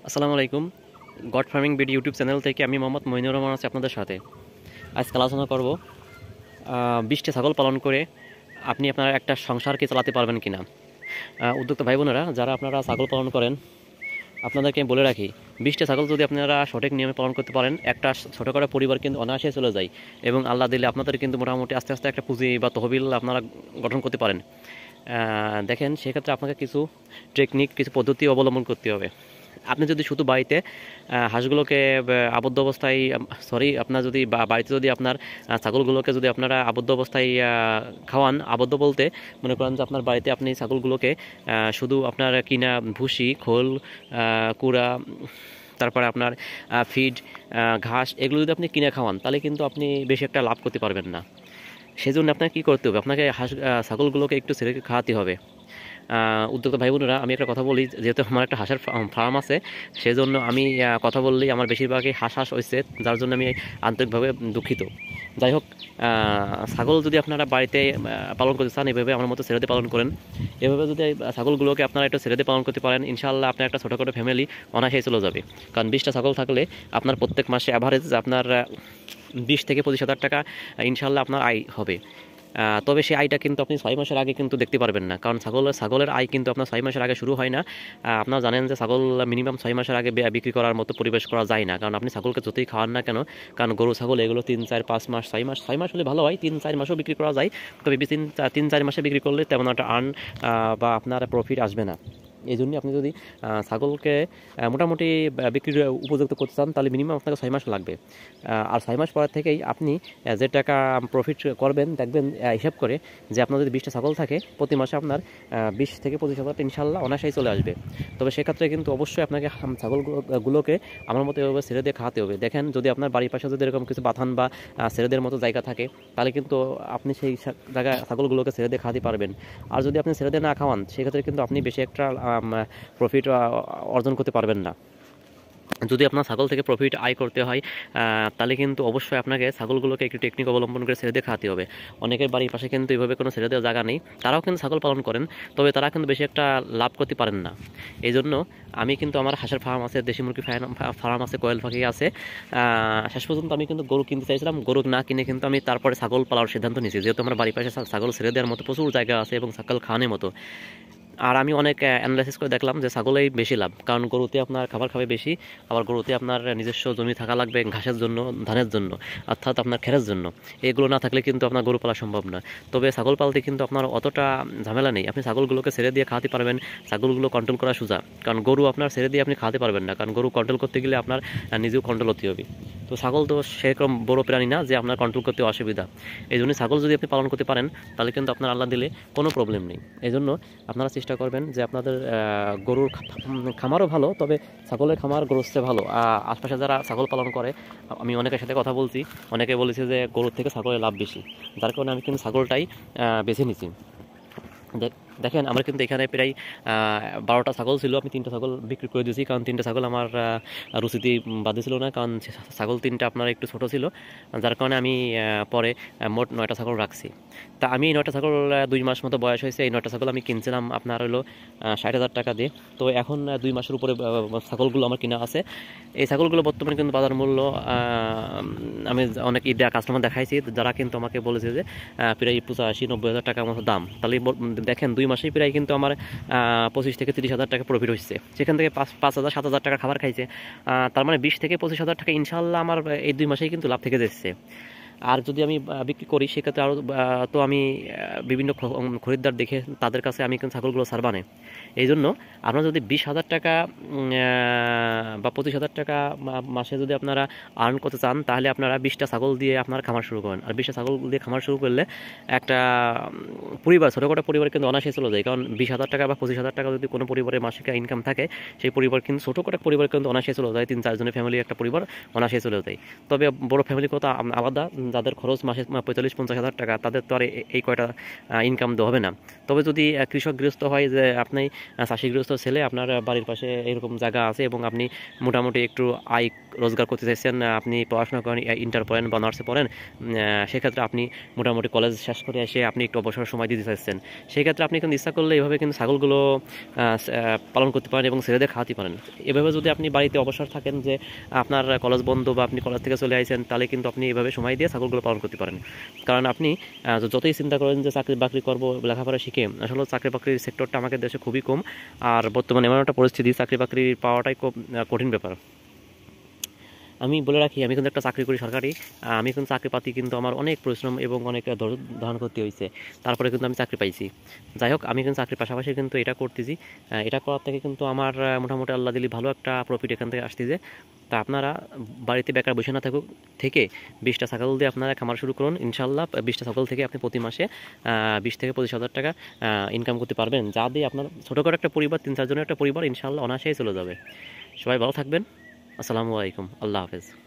আসসালামু আলাইকুম। God farming BD YouTube channel থেকে আমি মোহাম্মদ মইনুর রহমান আছি আপনাদের সাথে। আজকে আলোচনা করব 20টা ছাগল পালন করে আপনি আপনার একটা সংসারকে চালাতে পারবেন কিনা। উদ্যোক্তা ভাই বোনেরা, যারা আপনারা ছাগল পালন করেন, আপনাদেরকে আমি বলে রাখি, 20টা ছাগল যদি আপনারা সঠিক নিয়মে পালন করতে পারেন, একটা ছোটোখাটো পরিবার কিন্তু অনায়াসে চলে যায়। এবং আল্লাহ দিলে আপনাদের কিন্তু মোটামুটি আস্তে আস্তে একটা পুঁজি বা তহবিল আপনারা গঠন করতে পারেন। দেখেন, সেক্ষেত্রে আপনাকে কিছু টেকনিক, কিছু পদ্ধতি অবলম্বন করতে হবে। আপনি যদি শুধু বাড়িতে হাঁসগুলোকে আবদ্ধ অবস্থায়, আপনার যদি বাড়িতে যদি আপনার ছাগলগুলোকে যদি আপনারা আবদ্ধ অবস্থায় খাওয়ান, আবদ্ধ বলতে মনে করেন যে আপনার বাড়িতে আপনি ছাগলগুলোকে শুধু আপনার কিনা ভুসি, খোল, কুড়া, তারপরে আপনার ফিড, ঘাস, এগুলো যদি আপনি কিনে খাওয়ান, তাহলে কিন্তু আপনি বেশি একটা লাভ করতে পারবেন না। সেজন্য আপনাকে কী করতে হবে, আপনাকে ছাগলগুলোকে একটু ছেড়ে খাওয়াতে হবে। উদ্যোক্তা ভাই বোনেরা, আমি একটা কথা বলি, যেহেতু আমার একটা হাঁসের ফার্ম আছে, সেজন্য আমি কথা বললেই আমার বেশিরভাগই হাঁস হয়েছে, যার জন্য আমি আন্তরিকভাবে দুঃখিত। যাই হোক, ছাগল যদি আপনারা বাড়িতে পালন করতে চান, এভাবে আমার মতো ছেড়ে দিয়ে পালন করেন। এভাবে যদি ছাগলগুলোকে আপনারা একটু ছেড়ে দিয়ে পালন করতে পারেন, ইনশাআল্লাহ আপনার একটা ছোটোখাটো ফ্যামিলি অনায়াসেই চলে যাবে। কারণ 20টা ছাগল থাকলে আপনার প্রত্যেক মাসে অ্যাভারেজ আপনার 20 থেকে 25 হাজার টাকা ইনশাআল্লাহ আপনার আয় হবে। তবে সেই আয়টা কিন্তু আপনি 6 মাসের আগে কিন্তু দেখতে পারবেন না, কারণ ছাগলের আয় কিন্তু আপনার 6 মাসের আগে শুরু হয় না। আপনারা জানেন যে ছাগল মিনিমাম 6 মাসের আগে বিক্রি করার মতো পরিবেশ করা যায় না, কারণ আপনি ছাগলকে যতই খাওয়ান না কেন, কারণ গরু ছাগল এগুলো 3, 4, 5 মাস, 6 মাস হলে ভালো হয়, 3, 4 মাসও বিক্রি করা যায়। তবে 3, 4 মাসে বিক্রি করলে তেমন একটা বা আপনার প্রফিট আসবে না। এই জন্যই আপনি যদি ছাগলকে মোটামুটি বিক্রির উপযুক্ত করতে চান, তাহলে মিনিমাম আপনাকে 6 মাস লাগবে। আর 6 মাস পর থেকেই আপনি যে টাকা প্রফিট করবেন, দেখবেন হিসাব করে যে আপনার যদি 20টা ছাগল থাকে, প্রতি মাসে আপনার 20 থেকে 25 হাজার ইনশাল্লাহ অনায়াসেই চলে আসবে। তবে সেক্ষেত্রে কিন্তু অবশ্যই আপনাকে ছাগলগুলোকে আমার মতো এভাবে ছেড়ে দিয়ে খাওয়াতে হবে। দেখেন, যদি আপনার বাড়ির পাশে যদি এরকম কিছু বাথান বা ছেড়ে দেওয়ার মতো জায়গা থাকে, তাহলে কিন্তু আপনি সেই জায়গায় ছাগলগুলোকে ছেড়ে দিয়ে খাওয়াতে পারবেন। আর যদি আপনি ছেড়ে দিয়ে না খাওয়ান, সেক্ষেত্রে কিন্তু আপনি বেশি একটা প্রফিট অর্জন করতে পারবেন না। যদি আপনার ছাগল থেকে প্রফিট আয় করতে হয়, তাহলে কিন্তু অবশ্যই আপনাকে ছাগলগুলোকে একটু টেকনিক অবলম্বন করে ছেড়ে দিয়ে খাওয়াতে হবে। অনেকের বাড়ির পাশে কিন্তু এভাবে কোনো ছেড়ে দেওয়ার জায়গা নেই, তারাও কিন্তু ছাগল পালন করেন, তবে তারা কিন্তু বেশি একটা লাভ করতে পারেন না। এই জন্য আমি কিন্তু আমার হাঁসের ফার্ম আছে, দেশি মুরগি ফার্ম আছে, কোয়েল পাখি আছে। শেষ পর্যন্ত আমি কিন্তু গরু কিনতে চাইছিলাম, গরু না কিনে কিন্তু আমি তারপরে ছাগল পালার সিদ্ধান্ত নিয়েছি, যেহেতু আমার বাড়ির পাশে ছাগল ছেড়ে দেওয়ার মতো প্রচুর জায়গা আছে এবং ছাগল খাওয়ানোর মতো। আর আমি অনেক অ্যানালাইসিস করে দেখলাম যে ছাগলেই বেশি লাভ, কারণ গরুতে আপনার খাবার খাবে বেশি, আবার গরুতে আপনার নিজস্ব জমি থাকা লাগবে ঘাসের জন্য, ধানের জন্য, অর্থাৎ আপনার খেরের জন্য। এগুলো না থাকলে কিন্তু আপনার গরু পালা সম্ভব না। তবে ছাগল পালতে কিন্তু আপনার অতটা ঝামেলা নেই, আপনি ছাগলগুলোকে ছেড়ে দিয়ে খাওয়াতে পারবেন। ছাগলগুলো কন্ট্রোল করা সোজা, কারণ গরু আপনার ছেড়ে দিয়ে আপনি খাওয়াতে পারবেন না, কারণ গরু কন্ট্রোল করতে গেলে আপনার নিজেও কন্ট্রোল হতে হবে। তো ছাগল তো সেরকম বড় প্রাণী না যে আপনার কন্ট্রোল করতে অসুবিধা। এই জন্য ছাগল যদি আপনি পালন করতে পারেন, তাহলে কিন্তু আপনার আল্লাহ দিলে কোনো প্রবলেম নেই। এই জন্য আপনারা চেষ্টা করবেন যে আপনাদের গরুর খামারও ভালো, তবে ছাগলের খামার গরুর চেয়ে ভালো। আশপাশে যারা ছাগল পালন করে, আমি অনেকের সাথে কথা বলছি, অনেকে বলেছে যে গরুর থেকে ছাগলের লাভ বেশি, যার কারণে আমি কিন্তু ছাগলটাই বেছে নিছি। দেখেন, আমার কিন্তু এখানে প্রায় 12টা ছাগল ছিল, আমি 3টা ছাগল বিক্রি করে দিয়েছি, কারণ 3টা ছাগল আমার রুচিতে বাঁধেছিল না, কারণ ছাগল 3টা আপনার একটু ছোট ছিল, যার কারণে আমি পরে মোট 9টা ছাগল রাখছি। তা আমি 9টা ছাগল 2 মাস মতো বয়স হয়েছে, এই 9টা ছাগল আমি কিনছিলাম আপনার হলো 60,000 টাকা দিয়ে। তো এখন 2 মাসের উপরে ছাগলগুলো আমার কিনা আছে। এই ছাগলগুলো বর্তমানে কিন্তু বাজার মূল্য, আমি অনেক কাস্টমার দেখাইছি, যারা কিন্তু আমাকে বলেছে যে প্রায় 85-90 হাজার টাকার মতো দাম। তাহলে দেখেন, 2 মাসেই প্রায় কিন্তু আমার 25 থেকে 30 হাজার টাকা প্রফিট হচ্ছে, সেখান থেকে 5,000-7,000 টাকা খাবার খাইছে। তার মানে 20 থেকে 25 হাজার টাকা ইনশাল্লাহ আমার এই 2 মাসেই কিন্তু লাভ থেকে যাচ্ছে। আর যদি আমি বিক্রি করি, সেক্ষেত্রে আরও তো আমি বিভিন্ন খরিদ্দার দেখে তাদের কাছে আমি কিন্তু ছাগলগুলো ছাড়বা না। এই জন্য আপনারা যদি 20,000 টাকা বা 25,000 টাকা মাসে যদি আপনারা আর্ন করতে চান, তাহলে আপনারা 20টা ছাগল দিয়ে আপনার খামার শুরু করেন। আর 20টা ছাগল দিয়ে খামার শুরু করলে একটা পরিবার, ছোটোখাটো পরিবার কিন্তু অনায়াসে চলে যায়, কারণ 20,000 টাকা বা 25,000 টাকা যদি কোনো পরিবারের মাসিক ইনকাম থাকে, সেই পরিবার কিন্তু ছোটোখাটো পরিবার কিন্তু অনায়াসে চলে যায়, 3-4 জনের ফ্যামিলি একটা পরিবার অনায়াসে চলে যায়। তবে বড় ফ্যামিলির কথা আলাদা, যাদের খরচ মাসে 45-50 হাজার টাকা, তাদের তো আর এই কয়টা ইনকাম হবে না। তবে যদি কৃষক গৃহস্থ হয়, যে আপনি চাষিগ্রস্ত ছেলে, আপনার বাড়ির পাশে এরকম জায়গা আছে এবং আপনি মোটামুটি একটু আয় রোজগার করতে চাইছেন, আপনি পড়াশোনা করেন, ইন্টার পড়েন বা নার্সে পড়েন, সেক্ষেত্রে আপনি মোটামুটি কলেজ শেষ করে এসে আপনি একটু অবসর সময় দিতে চাইছেন, সেই ক্ষেত্রে আপনি কিন্তু ইচ্ছা করলে এইভাবে কিন্তু ছাগলগুলো পালন করতে পারেন এবং ছেলেদের খাওয়াতে পারেন। এভাবে যদি আপনি বাড়িতে অবসর থাকেন, যে আপনার কলেজ বন্ধ বা আপনি কলেজ থেকে চলে আসেন, তাহলে কিন্তু আপনি এভাবে সময় দিয়ে ছাগলগুলো পালন করতে পারেন। কারণ আপনি যতই চিন্তা করেন যে চাকরি বাকরি করবো, লেখাপড়া শিখে, আসলে চাকরি বাকরির সেক্টরটা আমাদের দেশে খুবই কম। আর বর্তমানে এমন একটা পরিস্থিতি, চাকরি বাকরি পাওয়াটাই খুব কঠিন ব্যাপার। আমি বলে রাখি, আমি কিন্তু একটা চাকরি করি সরকারি। আমি কিন্তু চাকরি পাতি কিন্তু আমার অনেক পরিশ্রম এবং অনেক ধৈর্য ধারণ করতে হয়েছে, তারপরে কিন্তু আমি চাকরি পাইছি। যাই হোক, আমি কিন্তু চাকরির পাশাপাশি কিন্তু এটা করতেছি। এটা করার থেকে কিন্তু আমার মোটামুটি আল্লাহ দিলি ভালো একটা প্রফিট এখান থেকে আসতেছে। তা আপনারা বাড়িতে বেকার বসে না থাকুক থেকে 20টা ছাগল দিয়ে আপনারা খামার শুরু করুন। ইনশাল্লাহ 20টা ছাগল থেকে আপনি প্রতি মাসে 20 থেকে 25 হাজার টাকা ইনকাম করতে পারবেন, যা দিয়ে আপনার ছোটোখাটো একটা পরিবার, 3-4 জনের একটা পরিবার ইনশাল্লাহ অনায়াসেই চলে যাবে। সবাই ভালো থাকবেন। আসসালামু আলাইকুম, আল্লাহ হাফেজ।